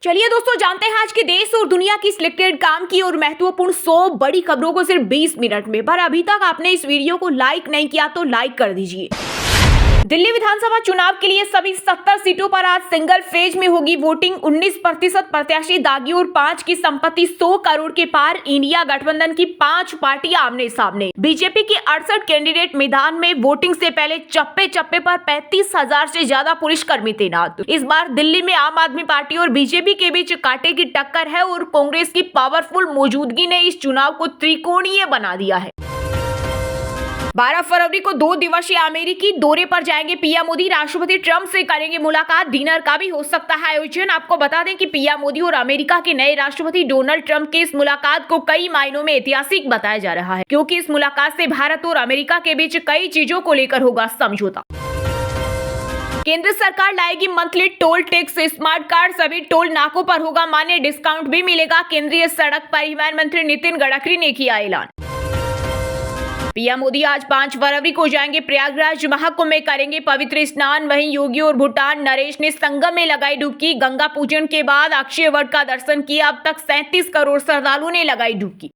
चलिए दोस्तों, जानते हैं आज के देश और दुनिया की सिलेक्टेड काम की और महत्वपूर्ण 100 बड़ी खबरों को सिर्फ 20 मिनट में। पर अभी तक आपने इस वीडियो को लाइक नहीं किया तो लाइक कर दीजिए। दिल्ली विधानसभा चुनाव के लिए सभी 70 सीटों पर आज सिंगल फेज में होगी वोटिंग। 19% प्रत्याशी दागी और 5 की संपत्ति 100 करोड़ के पार। इंडिया गठबंधन की 5 पार्टियां आमने सामने। बीजेपी के 68 कैंडिडेट मैदान में। वोटिंग से पहले चप्पे चप्पे पर 35,000 से ज्यादा पुलिसकर्मी तैनात। इस बार दिल्ली में आम आदमी पार्टी और बीजेपी के बीच कांटे की टक्कर है और कांग्रेस की पावरफुल मौजूदगी ने इस चुनाव को त्रिकोणीय बना दिया है। 12 फरवरी को 2 दिवसीय अमेरिकी दौरे पर जाएंगे पीएम मोदी। राष्ट्रपति ट्रंप से करेंगे मुलाकात। डिनर का भी हो सकता है आयोजन। आपको बता दें कि पीएम मोदी और अमेरिका के नए राष्ट्रपति डोनाल्ड ट्रंप की इस मुलाकात को कई मायनों में ऐतिहासिक बताया जा रहा है, क्योंकि इस मुलाकात से भारत और अमेरिका के बीच कई चीजों को लेकर होगा समझौता। केंद्र सरकार लाएगी monthly toll tax. Smart card सभी टोल नाकों पर होगा मान्य। डिस्काउंट भी मिलेगा। केंद्रीय सड़क परिवहन मंत्री नितिन गडकरी ने किया ऐलान। पीएम मोदी आज 5 फरवरी को जाएंगे प्रयागराज। महाकुंभ में करेंगे पवित्र स्नान। वहीं योगी और भूटान नरेश ने संगम में लगाई डुबकी। गंगा पूजन के बाद अक्षय वट का दर्शन किया। अब तक 37 करोड़ श्रद्धालुओं ने लगाई डुबकी।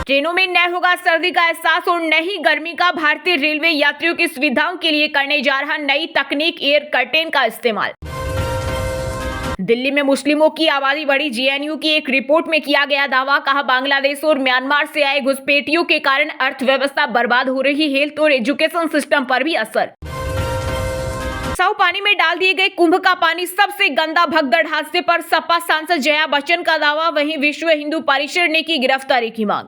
ट्रेनों में न होगा सर्दी का एहसास और न ही गर्मी का। भारतीय रेलवे यात्रियों की सुविधाओं के लिए करने जा रहा नई तकनीक एयर कर्टेन का इस्तेमाल। दिल्ली में मुस्लिमों की आबादी बढ़ी। जेएनयू की एक रिपोर्ट में किया गया दावा। कहा, बांग्लादेश और म्यांमार से आए घुसपैठियों के कारण अर्थव्यवस्था बर्बाद हो रही। हेल्थ और एजुकेशन सिस्टम पर भी असर। साफ पानी में डाल दिए गए कुंभ का पानी सबसे गंदा। भगदड़ हादसे पर सपा सांसद जया बच्चन का दावा। वहीं विश्व हिंदू परिषद ने की गिरफ्तारी की मांग।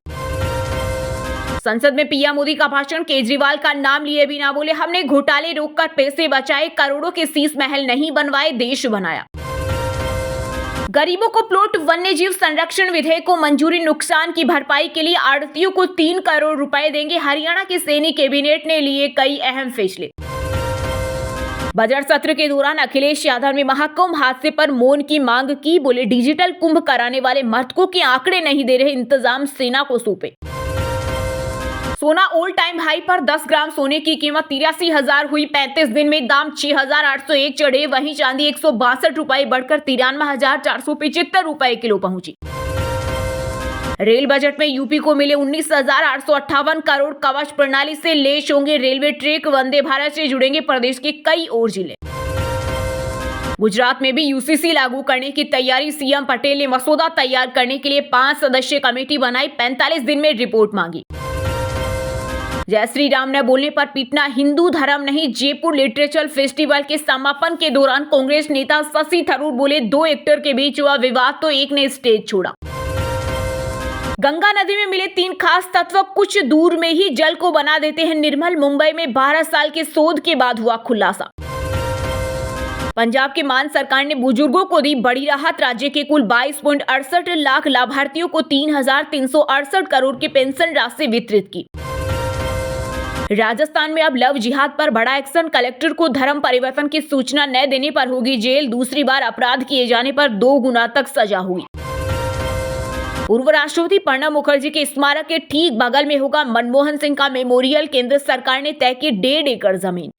संसद में पीएम मोदी का भाषण। केजरीवाल का नाम लिए बिना बोले, हमने घोटाले रोककर पैसे बचाए, करोड़ों के शीश महल नहीं बनवाए, देश बनाया। गरीबों को प्लॉट। वन्य जीव संरक्षण विधेयक को मंजूरी। नुकसान की भरपाई के लिए आड़तियों को 3 करोड़ रुपए देंगे। हरियाणा की सैनी कैबिनेट ने लिए कई अहम फैसले। बजट सत्र के दौरान अखिलेश यादव ने महाकुंभ हादसे पर मौन की मांग की। बोले, डिजिटल कुंभ कराने वाले मृतकों के आंकड़े नहीं दे रहे, इंतजाम सेना को सौंपे। सोना ऑल टाइम हाई पर। 10 ग्राम सोने की कीमत 83,000 हुई। 35 दिन में दाम 6,801 चढ़े। वहीं चांदी 162 रुपए बढ़कर 93,475 रुपए किलो पहुंची। रेल बजट में यूपी को मिले 19,858 करोड़। कवच प्रणाली से लैस होंगे रेलवे ट्रैक। वंदे भारत से जुड़ेंगे प्रदेश के कई और जिले। गुजरात में भी यूसीसी लागू करने की तैयारी। सीएम पटेल ने मसौदा तैयार करने के लिए 5 सदस्यीय कमेटी बनाई। 45 दिन में रिपोर्ट मांगी। जय श्री राम न बोलने पर पीटना हिंदू धर्म नहीं। जयपुर लिटरेचर फेस्टिवल के समापन के दौरान कांग्रेस नेता शशि थरूर बोले, 2 एक्टर के बीच हुआ विवाद तो एक ने स्टेज छोड़ा। गंगा नदी में मिले 3 खास तत्व कुछ दूर में ही जल को बना देते हैं निर्मल। मुंबई में 12 साल के शोध के बाद हुआ खुलासा। पंजाब की मान सरकार ने बुजुर्गों को दी बड़ी राहत। राज्य के कुल 22.68 लाख लाभार्थियों को 3,368 करोड़ की पेंशन राशि वितरित की। राजस्थान में अब लव जिहाद पर बड़ा एक्शन। कलेक्टर को धर्म परिवर्तन की सूचना न देने पर होगी जेल। दूसरी बार अपराध किए जाने पर 2 गुना तक सजा हुई। पूर्व राष्ट्रपति प्रणब मुखर्जी के स्मारक के ठीक बगल में होगा मनमोहन सिंह का मेमोरियल। केंद्र सरकार ने तय की 1.5 एकड़ जमीन।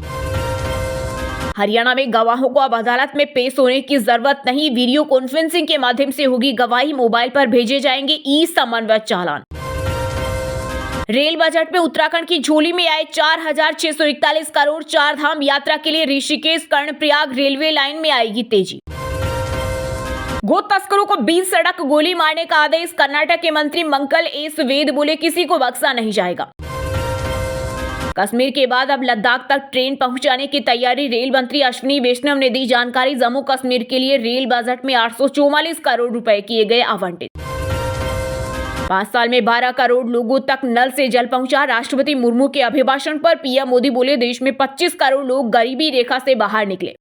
हरियाणा में गवाहों को अब अदालत में पेश होने की जरूरत नहीं। वीडियो कॉन्फ्रेंसिंग के माध्यम से होगी गवाही। मोबाइल पर भेजे जाएंगे ई समन्वय चालान। रेल बजट में उत्तराखंड की झोली में आए 4,641 करोड़। 4 धाम यात्रा के लिए ऋषिकेश कर्णप्रयाग रेलवे लाइन में आएगी तेजी। गो तस्करों को बीच सड़क गोली मारने का आदेश। कर्नाटक के मंत्री मंगल एस वेद बोले, किसी को बख्शा नहीं जाएगा। कश्मीर के बाद अब लद्दाख तक ट्रेन पहुंचाने की तैयारी। रेल मंत्री अश्विनी वैष्णव ने दी जानकारी। जम्मू कश्मीर के लिए रेल बजट में 844 करोड़ रुपए किए गए आवंटित। 5 साल में 12 करोड़ लोगों तक नल से जल पहुंचा। राष्ट्रपति मुर्मू के अभिभाषण पर पीएम मोदी बोले, देश में 25 करोड़ लोग गरीबी रेखा से बाहर निकले।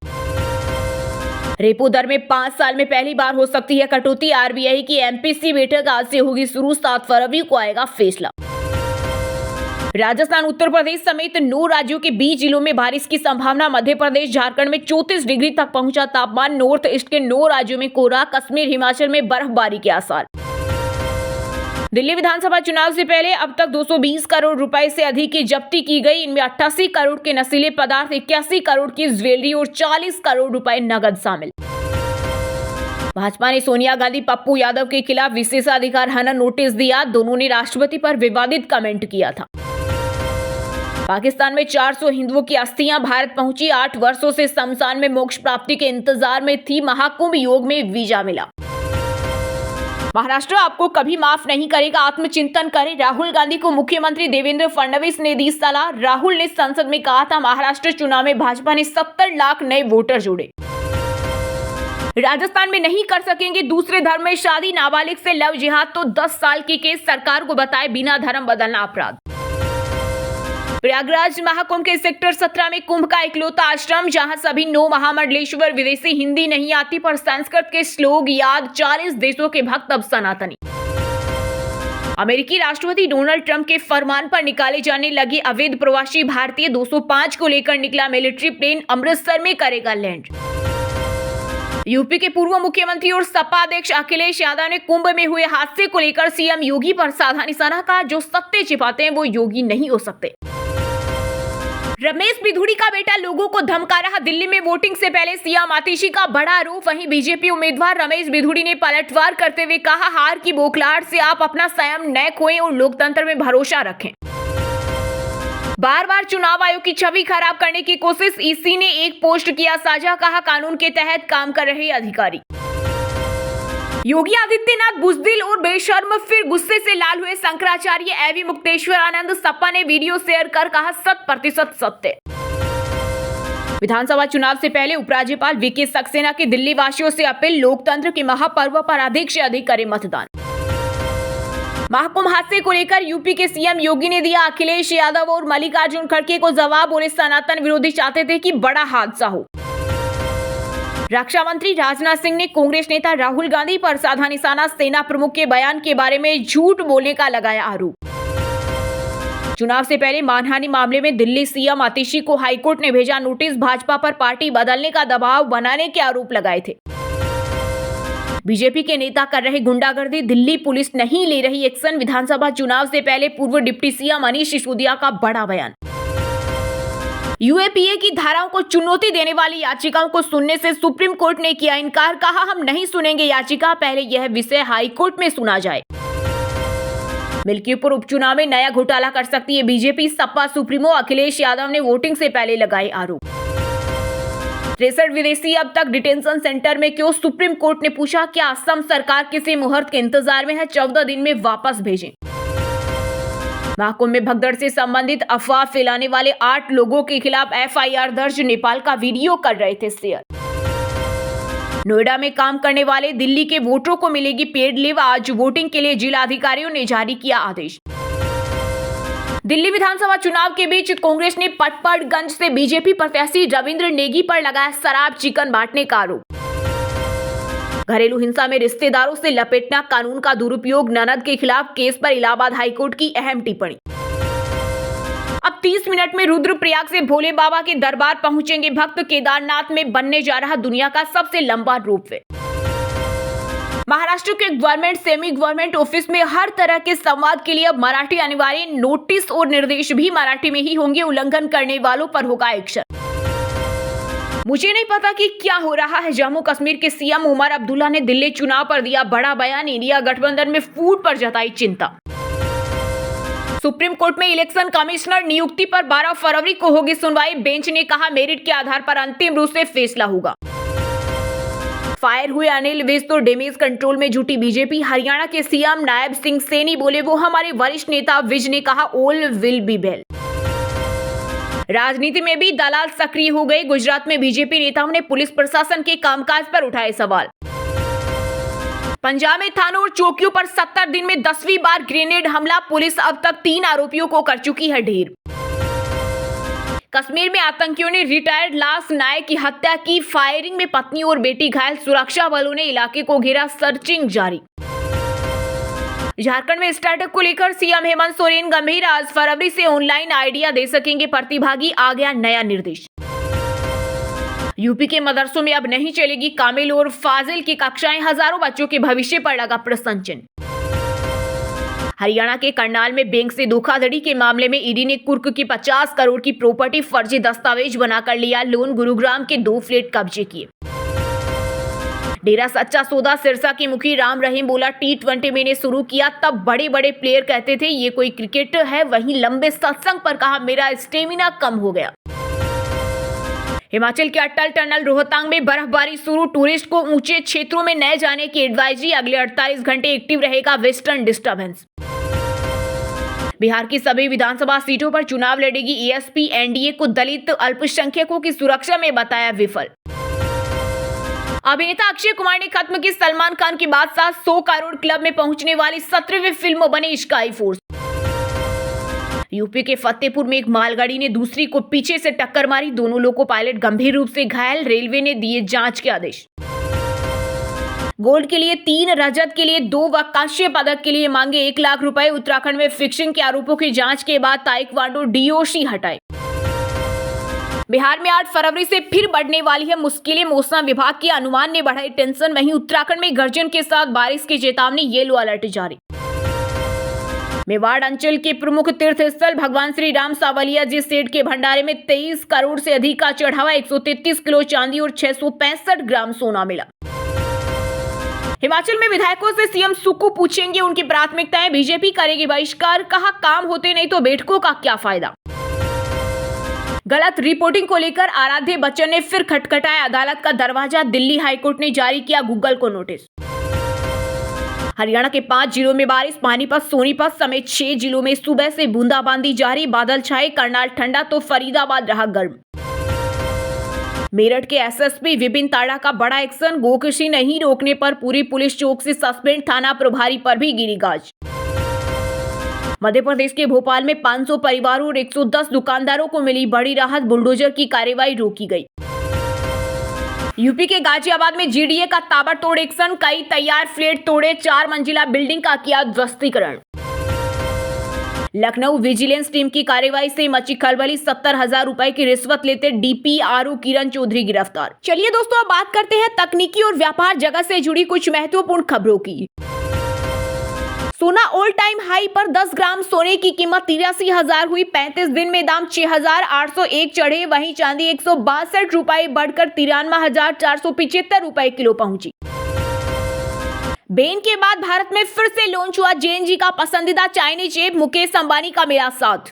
रेपो दर में 5 साल में पहली बार हो सकती है कटौती। आरबीआई की एमपीसी बैठक आज से होगी शुरू। 7 फरवरी को आएगा फैसला। राजस्थान, उत्तर प्रदेश समेत 9 राज्यों के 20 जिलों में बारिश की संभावना। मध्य प्रदेश, झारखंड में 34 डिग्री तक पहुंचा तापमान। नॉर्थ ईस्ट के 9 राज्यों में कोहरा। कश्मीर, हिमाचल में बर्फबारी के आसार। दिल्ली विधानसभा चुनाव से पहले अब तक 220 करोड़ रुपए से अधिक की जब्ती की गई। इनमें 88 करोड़ के नशीले पदार्थ, 81 करोड़ की ज्वेलरी और 40 करोड़ रुपए नगद शामिल। भाजपा ने सोनिया गांधी पप्पू यादव के खिलाफ विशेषाधिकार हनन नोटिस दिया। दोनों ने राष्ट्रपति पर विवादित कमेंट किया था। पाकिस्तान में 400 हिंदुओं की अस्थियां भारत पहुंची। 8 वर्षों से शमशान में मोक्ष प्राप्ति के इंतजार में थी। महाकुंभ योग में वीजा मिला। महाराष्ट्र आपको कभी माफ नहीं करेगा, आत्मचिंतन करें। राहुल गांधी को मुख्यमंत्री देवेंद्र फडणवीस ने दी सलाह। राहुल ने संसद में कहा था, महाराष्ट्र चुनाव में भाजपा ने 70 लाख नए वोटर जोड़े। राजस्थान में नहीं कर सकेंगे दूसरे धर्म में शादी। नाबालिग से लव जिहाद तो 10 साल की केस। सरकार को बताए बिना धर्म बदलना अपराध। प्रयागराज महाकुंभ के सेक्टर 17 में कुंभ का इकलौता आश्रम, जहां सभी 9 महामंडलेश्वर विदेशी। हिंदी नहीं आती पर संस्कृत के श्लोक याद। 40 देशों के भक्त अब सनातनी। अमेरिकी राष्ट्रपति डोनाल्ड ट्रंप के फरमान पर निकाले जाने लगे अवैध प्रवासी भारतीय। 205 को लेकर निकला मिलिट्री प्लेन, अमृतसर में करेगा लैंड। यूपी के पूर्व मुख्यमंत्री और सपा अध्यक्ष अखिलेश यादव ने कुंभ में हुए हादसे को लेकर सीएम योगी पर साधा निशाना कहा। जो सत्य छिपाते हैं वो योगी नहीं हो सकते। रमेश बिधूड़ी का बेटा लोगों को धमका रहा। दिल्ली में वोटिंग से पहले सीएम आतिशी का बड़ा आरोप। वहीं बीजेपी उम्मीदवार रमेश बिधूड़ी ने पलटवार करते हुए कहा, हार की बौखलाहट से आप अपना संयम न खोएं और लोकतंत्र में भरोसा रखें। बार बार चुनाव आयोग की छवि खराब करने की कोशिश। ईसी ने एक पोस्ट किया साझा, कहा कानून के तहत काम कर रहे अधिकारी। योगी आदित्यनाथ बुजदिल और बेशर्म, फिर गुस्से से लाल हुए शंकराचार्य एवं मुक्तेश्वर आनंद। सपा ने वीडियो शेयर कर कहा 100% सत्य। विधानसभा चुनाव से पहले उपराज्यपाल वीके सक्सेना की दिल्ली वासियों से अपील, लोकतंत्र के महापर्व पर अधिक से अधिक करें मतदान। महाकुंभ हादसे को लेकर यूपी के सीएम योगी ने दिया अखिलेश यादव और मल्लिकार्जुन खड़गे को जवाब। बोले सनातन विरोधी चाहते थे कि बड़ा हादसा हो। रक्षा मंत्री राजनाथ सिंह ने कांग्रेस नेता राहुल गांधी पर साधा निशाना। सेना प्रमुख के बयान के बारे में झूठ बोलने का लगाया आरोप। चुनाव से पहले मानहानि मामले में दिल्ली सीएम आतिशी को हाईकोर्ट ने भेजा नोटिस। भाजपा पर पार्टी बदलने का दबाव बनाने के आरोप लगाए थे। बीजेपी के नेता कर रहे गुंडागर्दी, दिल्ली पुलिस नहीं ले रही एक्शन। विधानसभा चुनाव से पहले पूर्व डिप्टी सीएम मनीष सिसोदिया का बड़ा बयान। यूएपीए की धाराओं को चुनौती देने वाली याचिकाओं को सुनने से सुप्रीम कोर्ट ने किया इनकार। कहा हम नहीं सुनेंगे याचिका, पहले यह विषय हाई कोर्ट में सुना जाए। मिल्कीपुर उपचुनाव में नया घोटाला कर सकती है बीजेपी। सपा सुप्रीमो अखिलेश यादव ने वोटिंग से पहले लगाए आरोप। 63 विदेशी अब तक डिटेंशन सेंटर में क्यों? सुप्रीम कोर्ट ने पूछा। क्या असम सरकार किसी मुहूर्त के इंतजार में है? 14 दिन में वापस भेजें। महाकुंभ में भगदड़ से संबंधित अफवाह फैलाने वाले 8 लोगों के खिलाफ एफआईआर दर्ज। नेपाल का वीडियो कर रहे थे शेयर। नोएडा में काम करने वाले दिल्ली के वोटरों को मिलेगी पेड लीव। आज वोटिंग के लिए जिला अधिकारियों ने जारी किया आदेश। दिल्ली विधानसभा चुनाव के बीच कांग्रेस ने पटपड़गंज से बीजेपी प्रत्याशी रविंद्र नेगी पर लगाया शराब चिकन बांटने का आरोप। घरेलू हिंसा में रिश्तेदारों से लपेटना, कानून का दुरुपयोग। ननद के खिलाफ केस पर इलाहाबाद हाईकोर्ट की अहम टिप्पणी। अब 30 मिनट में रुद्रप्रयाग से भोले बाबा के दरबार पहुंचेंगे भक्त। केदारनाथ में बनने जा रहा दुनिया का सबसे लंबा रोपवे। महाराष्ट्र के गवर्नमेंट सेमी गवर्नमेंट ऑफिस में हर तरह के संवाद के लिए अब मराठी अनिवार्य। नोटिस और निर्देश भी मराठी में ही होंगे। उल्लंघन करने वालों पर होगा एक्शन। मुझे नहीं पता कि क्या हो रहा है। जम्मू कश्मीर के सीएम उमर अब्दुल्ला ने दिल्ली चुनाव पर दिया बड़ा बयान। इंडिया गठबंधन में फूट पर जताई चिंता। सुप्रीम कोर्ट में इलेक्शन कमिश्नर नियुक्ति पर 12 फरवरी को होगी सुनवाई। बेंच ने कहा मेरिट के आधार पर अंतिम रूप से फैसला होगा। फायर हुए अनिल विज तो डैमेज कंट्रोल में जुटी बीजेपी। हरियाणा के सीएम नायब सिंह सैनी बोले वो हमारे वरिष्ठ नेता। विज ने कहा ऑल विल बी वेल। राजनीति में भी दलाल सक्रिय हो गए। गुजरात में बीजेपी नेताओं ने पुलिस प्रशासन के कामकाज पर उठाए सवाल। पंजाब में थानों और चौकियों पर 70 दिन में 10वीं बार ग्रेनेड हमला। पुलिस अब तक 3 आरोपियों को कर चुकी है ढेर। कश्मीर में आतंकियों ने रिटायर्ड लांस नायक की हत्या की। फायरिंग में पत्नी और बेटी घायल। सुरक्षा बलों ने इलाके को घेरा, सर्चिंग जारी। झारखंड में स्टार्टअप को लेकर सीएम हेमंत सोरेन गंभीर। आज फरवरी से ऑनलाइन आइडिया दे सकेंगे प्रतिभागी। आ गया नया निर्देश। यूपी के मदरसों में अब नहीं चलेगी कामिल और फाजिल की कक्षाएं। हजारों बच्चों के भविष्य पर लगा प्रश्न चिन्ह। हरियाणा के करनाल में बैंक से धोखाधड़ी के मामले में ईडी ने कुर्क की 50 करोड़ की प्रॉपर्टी फर्जी दस्तावेज बनाकर लिया लोन। गुरुग्राम के 2 फ्लैट कब्जे किए। डेरा सच्चा सौदा सिरसा के मुखी राम रहीम बोला, T20 मैंने शुरू किया तब बड़े बड़े प्लेयर कहते थे ये कोई क्रिकेट है, वहीं लंबे सत्संग पर कहा मेरा स्टेमिना कम हो गया। हिमाचल के अटल टनल रोहतांग में बर्फबारी शुरू, टूरिस्ट को ऊंचे क्षेत्रों में न जाने की एडवाइजरी, अगले 48 घंटे एक्टिव रहेगा वेस्टर्न डिस्टर्बेंस। बिहार की सभी विधानसभा सीटों पर चुनाव लड़ेगी ASP, एनडीए को दलित अल्पसंख्यकों की सुरक्षा में बताया विफल। अभिनेता अक्षय कुमार ने खत्म की सलमान खान के बाद 100 करोड़ क्लब में पहुंचने वाली 17वीं फिल्म बनी स्काई फोर्स। यूपी के फतेहपुर में एक मालगाड़ी ने दूसरी को पीछे से टक्कर मारी, दोनों लोको पायलट गंभीर रूप से घायल, रेलवे ने दिए जांच के आदेश। गोल्ड के लिए 3, रजत के लिए 2 व कांस्य पदक के लिए मांगे 1 लाख रुपए। उत्तराखंड में फिक्सिंग के आरोपों की जांच के बाद ताइक्वांडो DOC हटाए। बिहार में 8 फरवरी से फिर बढ़ने वाली है मुश्किलें, मौसम विभाग के अनुमान ने बढ़ाई टेंशन। वहीं उत्तराखंड में गर्जन के साथ बारिश की चेतावनी, येलो अलर्ट जारी। मेवाड़ अंचल के प्रमुख तीर्थ स्थल भगवान श्री राम सावलिया जी सेठ के भंडारे में 23 करोड़ से अधिक का चढ़ावा, 133 किलो चांदी और 665 ग्राम सोना मिला। हिमाचल में विधायकों से सीएम सुक्खू पूछेंगे उनकी प्राथमिकताएं, बीजेपी करेगी बहिष्कार, कहा काम होते नहीं तो बैठकों का क्या फायदा। गलत रिपोर्टिंग को लेकर आराध्य बच्चन ने फिर खटखटाया अदालत का दरवाजा, दिल्ली हाईकोर्ट ने जारी किया गूगल को नोटिस। हरियाणा के 5 जिलों में बारिश, पानीपत, सोनीपत समेत 6 जिलों में सुबह से बूंदाबांदी जारी, बादल छाए, करनाल ठंडा तो फरीदाबाद रहा गर्म। मेरठ के SSP विपिन ताड़ा का बड़ा एक्शन, गोकशी नहीं रोकने पर पूरी पुलिस चौकसी सस्पेंड, थाना प्रभारी पर भी गिरी गाज। मध्य प्रदेश के भोपाल में 500 परिवारों और 110 दुकानदारों को मिली बड़ी राहत, बुलडोजर की कार्रवाई रोकी गई। यूपी के गाजियाबाद में GDA का ताबड़तोड़ एक्शन, कई तैयार फ्लैट तोड़े, 4 मंजिला बिल्डिंग का किया ध्वस्तीकरण। लखनऊ विजिलेंस टीम की कार्रवाई से मची खलबली, 70,000 रुपए की रिश्वत लेते DPRO किरण चौधरी गिरफ्तार। चलिए दोस्तों, अब बात करते हैं तकनीकी और व्यापार जगत से जुड़ी कुछ महत्वपूर्ण खबरों की। सोना ऑल टाइम हाई पर 10 ग्राम सोने की कीमत 83,000 हुई, 35 दिन में दाम 6,801 चढ़े। वहीं चांदी 162 रुपए बढ़कर 93,475 रुपए किलो पहुंची। बेन के बाद भारत में फिर से लॉन्च हुआ JNG का पसंदीदा चाइनीज ऐप, मुकेश अंबानी का मिला साथ।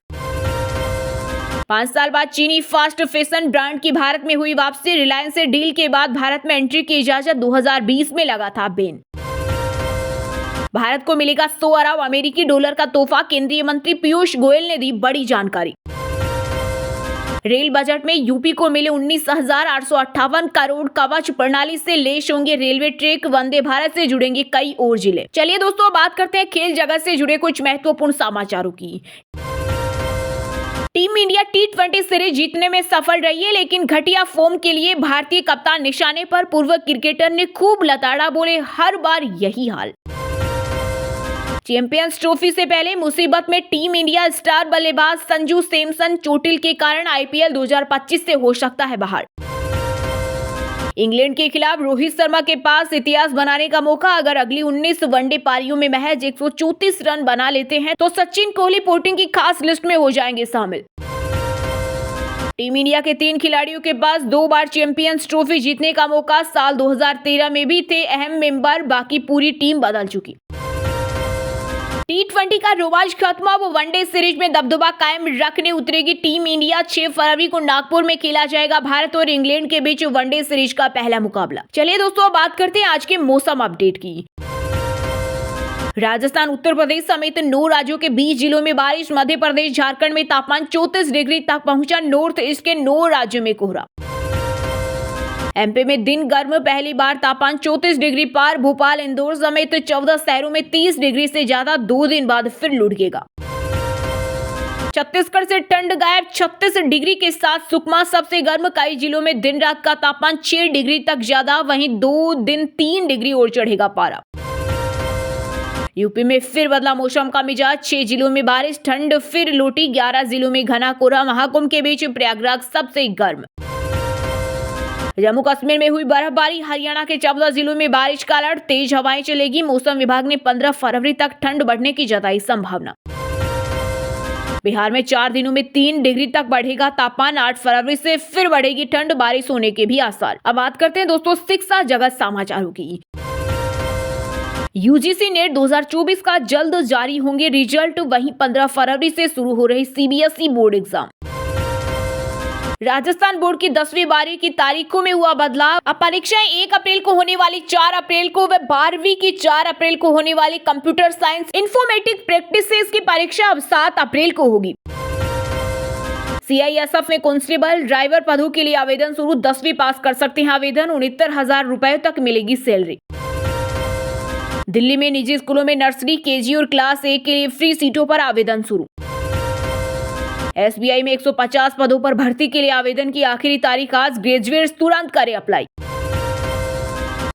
5 साल बाद चीनी फास्ट फैशन ब्रांड की भारत में हुई वापसी, रिलायंस से डील के बाद भारत में एंट्री की इजाजत 2020 में लगा था बेन। भारत को मिलेगा 100 अरब अमेरिकी डॉलर का तोहफा, केंद्रीय मंत्री पीयूष गोयल ने दी बड़ी जानकारी। रेल बजट में यूपी को मिले 19,858 करोड़, कवच प्रणाली से लैस होंगे रेलवे ट्रैक, वंदे भारत से जुड़ेंगे कई और जिले। चलिए दोस्तों, बात करते हैं खेल जगत से जुड़े कुछ महत्वपूर्ण समाचारों की। टीम इंडिया T20 सीरीज जीतने में सफल रही है, लेकिन घटिया फॉर्म के लिए भारतीय कप्तान निशाने पर, पूर्व क्रिकेटर ने खूब लताड़ा, बोले हर बार यही हाल। चैंपियंस ट्रॉफी से पहले मुसीबत में टीम इंडिया, स्टार बल्लेबाज संजू सैमसन चोटिल के कारण IPL 2025 से हो सकता है बाहर। इंग्लैंड के खिलाफ रोहित शर्मा के पास इतिहास बनाने का मौका, अगर अगली 19 वनडे पारियों में महज 134 रन बना लेते हैं तो सचिन, कोहली, पोटिंग की खास लिस्ट में हो जाएंगे शामिल। टीम इंडिया के 3 खिलाड़ियों के पास 2 बार चैंपियंस ट्रॉफी जीतने का मौका, साल 2013 में भी थे अहम मेंबर, बाकी पूरी टीम बदल चुकी। T20 का रोमांच खत्म, अब वनडे सीरीज में दबदबा कायम रखने उतरेगी टीम इंडिया। 6 फरवरी को नागपुर में खेला जाएगा भारत और इंग्लैंड के बीच वनडे सीरीज का पहला मुकाबला। चलिए दोस्तों, बात करते हैं आज के मौसम अपडेट की। राजस्थान, उत्तर प्रदेश समेत 9 राज्यों के 20 जिलों में बारिश, मध्य प्रदेश, झारखंड में तापमान 34 डिग्री तक पहुंचा, नॉर्थ ईस्ट के 9 राज्यों में कोहरा। MP में दिन गर्म, पहली बार तापमान 34 डिग्री पार, भोपाल, इंदौर समेत 14 शहरों में 30 डिग्री से ज्यादा, 2 दिन बाद फिर लुढ़केगा। छत्तीसगढ़ से ठंड गायब, 36 डिग्री के साथ सुकमा सबसे गर्म, कई जिलों में दिन रात का तापमान 6 डिग्री तक ज्यादा, वहीं 2 दिन 3 डिग्री और चढ़ेगा पारा। यूपी में फिर बदला मौसम का मिजाज, 6 जिलों में बारिश, ठंड फिर लौटी, 11 जिलों में घना कोहरा, महाकुंभ के बीच प्रयागराज सबसे गर्म। जम्मू कश्मीर में हुई बर्फबारी, हरियाणा के 14 जिलों में बारिश का अलर्ट, तेज हवाएं चलेगी, मौसम विभाग ने 15 फरवरी तक ठंड बढ़ने की जताई संभावना। बिहार में 4 दिनों में 3 डिग्री तक बढ़ेगा तापमान। 8 फरवरी से फिर बढ़ेगी ठंड, बारिश होने के भी आसार। अब बात करते हैं दोस्तों शिक्षा जगत समाचारों की। यूजीसी नेट 2024 का जल्द जारी होंगे रिजल्ट। वहीं 15 फरवरी से शुरू हो रही CBSE board exam. Rajasthan board की 10वीं 12वीं की तारीखों में हुआ बदलाव। अब परीक्षाएं 1 अप्रैल को होने वाली 4 अप्रैल को व 12वीं की 4 अप्रैल को होने वाली कंप्यूटर साइंस इन्फॉर्मेटिक प्रैक्टिसेस की परीक्षा अब 7 अप्रैल को होगी। सीआईएसएफ में कांस्टेबल ड्राइवर पदों के लिए आवेदन शुरू। 10वीं पास कर सकते हैं आवेदन। 69,000 रुपए तक मिलेगी सैलरी। दिल्ली में निजी स्कूलों में नर्सरी, केजी और क्लास 1 के लिए फ्री सीटों पर आवेदन शुरू। एसबीआई में 150 पदों पर भर्ती के लिए आवेदन की आखिरी तारीख आज। ग्रेजुएट्स तुरंत करें अप्लाई।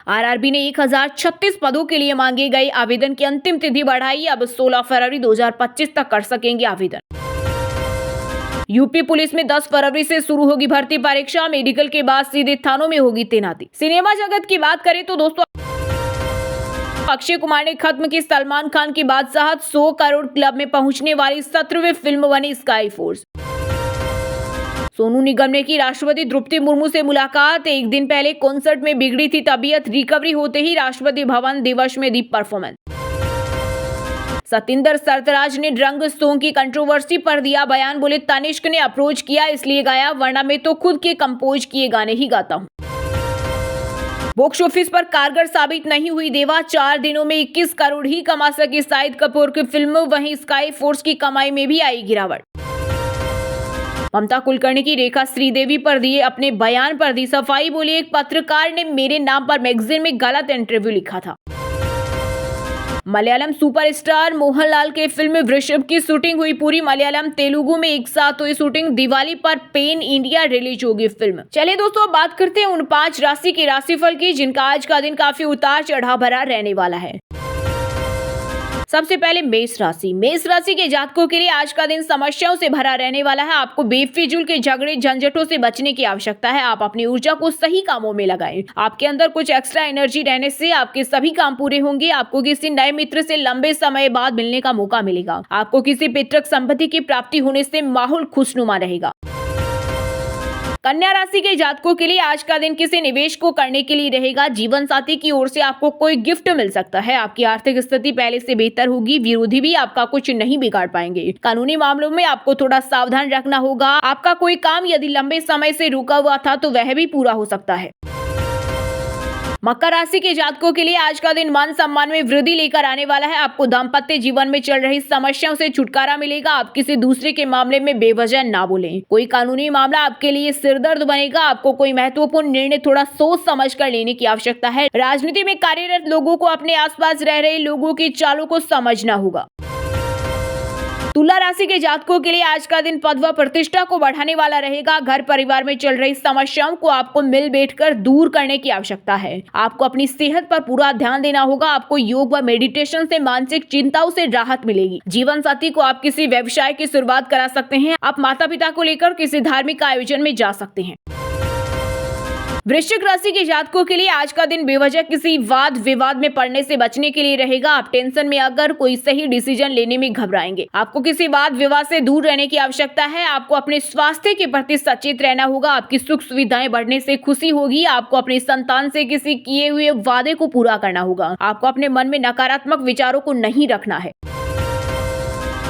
आरआरबी ने 1036 पदों के लिए मांगे गए आवेदन की अंतिम तिथि बढ़ाई। अब 16 फरवरी 2025 तक कर सकेंगे आवेदन। यूपी पुलिस में 10 फरवरी से शुरू होगी भर्ती परीक्षा। मेडिकल के बाद सीधे थानों में होगी तैनाती। सिनेमा जगत की बात करें तो दोस्तों अक्षय कुमार ने खत्म की सलमान खान की बादशाहत। 100 करोड़ क्लब में पहुंचने वाली 17वीं फिल्म बनी स्काई फोर्स। सोनू निगम ने की राष्ट्रपति द्रौपदी मुर्मू से मुलाकात। एक दिन पहले कॉन्सर्ट में बिगड़ी थी तबीयत। रिकवरी होते ही राष्ट्रपति भवन दिवस में दी परफॉर्मेंस। सतिंदर सरताज ने ड्रंग सॉन्ग की कंट्रोवर्सी पर दिया बयान। बोले तनिष्क ने अप्रोच किया इसलिए गाया, वरना मैं तो खुद के कंपोज किए गाने ही गाता हूँ। बॉक्स ऑफिस पर कारगर साबित नहीं हुई देवा। 4 दिनों में 21 करोड़ ही कमा सकी शाहिद कपूर की फिल्म। वहीं स्काई फोर्स की कमाई में भी आई गिरावट। ममता कुलकर्णी की रेखा श्रीदेवी पर दिए अपने बयान पर दी सफाई। बोली एक पत्रकार ने मेरे नाम पर मैगजीन में गलत इंटरव्यू लिखा था। मलयालम सुपरस्टार मोहनलाल के फिल्म वृषभ की शूटिंग हुई पूरी। मलयालम तेलुगु में एक साथ हुई शूटिंग। दिवाली पर पेन इंडिया रिलीज होगी फिल्म। चलिए दोस्तों अब बात करते हैं उन 5 राशि के राशिफल की जिनका आज का दिन काफी उतार चढ़ाव भरा रहने वाला है। सबसे पहले मेष राशि। मेष राशि के जातकों के लिए आज का दिन समस्याओं से भरा रहने वाला है। आपको बेफिजूल के झगड़े झंझटों से बचने की आवश्यकता है। आप अपनी ऊर्जा को सही कामों में लगाएं। आपके अंदर कुछ एक्स्ट्रा एनर्जी रहने से आपके सभी काम पूरे होंगे। आपको किसी नए मित्र से लंबे समय बाद मिलने का मौका मिलेगा। आपको किसी पितृक संपत्ति की प्राप्ति होने से माहौल खुशनुमा रहेगा। कन्या राशि के जातकों के लिए आज का दिन किसी निवेश को करने के लिए रहेगा। जीवन साथी की ओर से आपको कोई गिफ्ट मिल सकता है। आपकी आर्थिक स्थिति पहले से बेहतर होगी। विरोधी भी आपका कुछ नहीं बिगाड़ पाएंगे। कानूनी मामलों में आपको थोड़ा सावधान रखना होगा। आपका कोई काम यदि लंबे समय से रुका हुआ था तो वह भी पूरा हो सकता है। मकर राशि के जातकों के लिए आज का दिन मान सम्मान में वृद्धि लेकर आने वाला है। आपको दाम्पत्य जीवन में चल रही समस्याओं से छुटकारा मिलेगा। आप किसी दूसरे के मामले में बेवजह ना बोलें। कोई कानूनी मामला आपके लिए सिरदर्द बनेगा। आपको कोई महत्वपूर्ण निर्णय थोड़ा सोच समझ कर लेने की आवश्यकता है। राजनीति में कार्यरत लोगों को अपने आसपास रह रहे लोगों की चालों को समझना होगा। तुला राशि के जातकों के लिए आज का दिन पद व प्रतिष्ठा को बढ़ाने वाला रहेगा। घर परिवार में चल रही समस्याओं को आपको मिल बैठकर दूर करने की आवश्यकता है। आपको अपनी सेहत पर पूरा ध्यान देना होगा। आपको योग व मेडिटेशन से मानसिक चिंताओं से राहत मिलेगी। जीवन साथी को आप किसी व्यवसाय की शुरुआत करा सकते हैं। आप माता पिता को लेकर किसी धार्मिक आयोजन में जा सकते हैं। वृश्चिक राशि के जातकों के लिए आज का दिन बेवजह किसी वाद विवाद में पड़ने से बचने के लिए रहेगा। आप टेंशन में अगर कोई सही डिसीजन लेने में घबराएंगे। आपको किसी वाद विवाद से दूर रहने की आवश्यकता है। आपको अपने स्वास्थ्य के प्रति सचेत रहना होगा। आपकी सुख सुविधाएं बढ़ने से खुशी होगी। आपको अपनी संतान से किसी किए हुए वादे को पूरा करना होगा। आपको अपने मन में नकारात्मक विचारों को नहीं रखना है।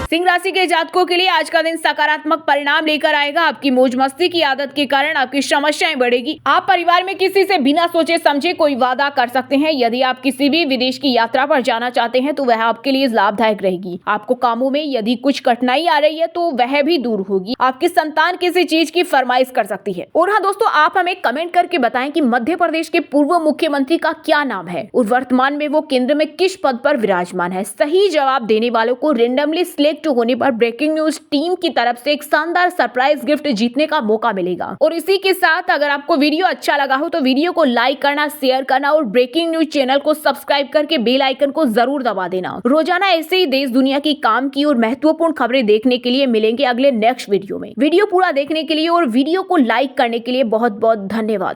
सिंह राशि के जातकों के लिए आज का दिन सकारात्मक परिणाम लेकर आएगा। आपकी मौज मस्ती की आदत के कारण आपकी समस्याएं बढ़ेगी। आप परिवार में किसी से बिना सोचे समझे कोई वादा कर सकते हैं। यदि आप किसी भी विदेश की यात्रा पर जाना चाहते हैं तो वह आपके लिए लाभदायक रहेगी। आपको कामों में यदि कुछ कठिनाई आ रही है तो वह भी दूर होगी। आपकी संतान किसी चीज की फरमाइश कर सकती है। और हाँ दोस्तों, आप हमें कमेंट करके बताएं कि मध्य प्रदेश के पूर्व मुख्यमंत्री का क्या नाम है और वर्तमान में वो केंद्र में किस पद पर विराजमान है। सही जवाब देने वालों को रेंडमली सिलेक्ट होने पर ब्रेकिंग न्यूज टीम की तरफ से एक शानदार सरप्राइज गिफ्ट जीतने का मौका मिलेगा। और इसी के साथ अगर आपको वीडियो अच्छा लगा हो तो वीडियो को लाइक करना, शेयर करना और ब्रेकिंग न्यूज चैनल को सब्सक्राइब करके बेल आइकन को जरूर दबा देना। रोजाना ऐसे ही देश दुनिया की काम की और महत्वपूर्ण खबरें देखने के लिए मिलेंगे अगले नेक्स्ट वीडियो में। वीडियो पूरा देखने के लिए और वीडियो को लाइक करने के लिए बहुत बहुत धन्यवाद।